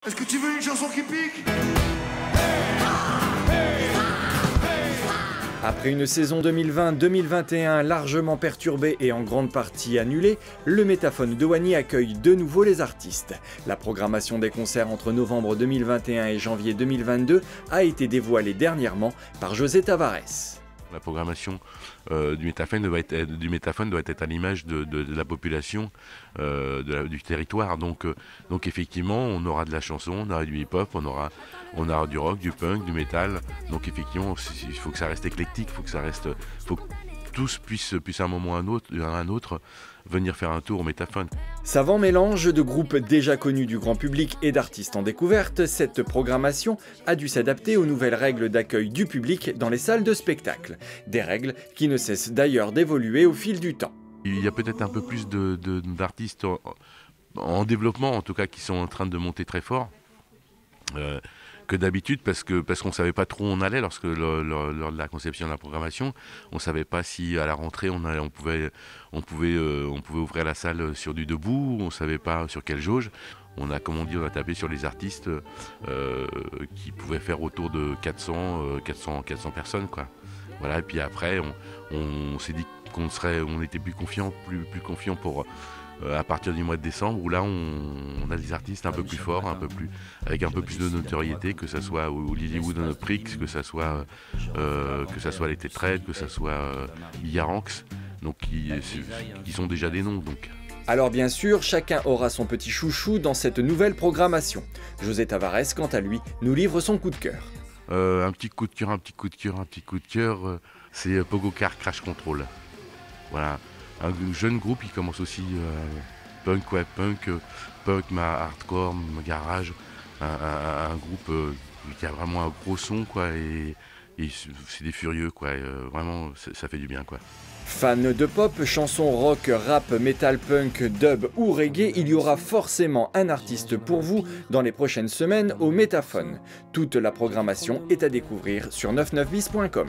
Est-ce que tu veux une chanson qui pique? Après une saison 2020-2021 largement perturbée et en grande partie annulée, le Métaphone de Wany accueille de nouveau les artistes. La programmation des concerts entre novembre 2021 et janvier 2022 a été dévoilée dernièrement par José Tavares. La programmation du Métaphone doit être à l'image de la population, du territoire. Donc effectivement, on aura de la chanson, on aura du hip-hop, on aura du rock, du punk, du métal. Donc effectivement, il faut que ça reste éclectique, faut que tous puissent à un moment ou à un autre venir faire un tour au Métaphone. Savant mélange de groupes déjà connus du grand public et d'artistes en découverte, cette programmation a dû s'adapter aux nouvelles règles d'accueil du public dans les salles de spectacle. Des règles qui ne cessent d'ailleurs d'évoluer au fil du temps. Il y a peut-être un peu plus d'artistes en développement, en tout cas, qui sont en train de monter très fort. Que d'habitude parce qu'on ne savait pas trop où on allait lors de la conception de la programmation. On ne savait pas si à la rentrée on pouvait ouvrir la salle sur du debout, on ne savait pas sur quelle jauge. On a tapé sur les artistes qui pouvaient faire autour de 400 personnes, quoi. Voilà, et puis après on s'est dit qu'on était plus confiant pour à partir du mois de décembre, où là on a des artistes un peu plus forts, avec un peu plus de notoriété, que ce soit au Lilywood on Prix, que ce soit les Tétraites, que ce soit Yaranx, donc qui sont déjà des noms. Donc. Alors bien sûr, chacun aura son petit chouchou dans cette nouvelle programmation. José Tavares, quant à lui, nous livre son coup de cœur. Un petit coup de cœur, c'est Pogo Car Crash Control. Voilà. Un jeune groupe qui commence aussi punk, hardcore, garage, un groupe qui a vraiment un gros son, quoi, et c'est des furieux, quoi, vraiment ça fait du bien, quoi. Fan de pop, chansons rock, rap, metal, punk, dub ou reggae, il y aura forcément un artiste pour vous dans les prochaines semaines au Métaphone. Toute la programmation est à découvrir sur 99bis.com.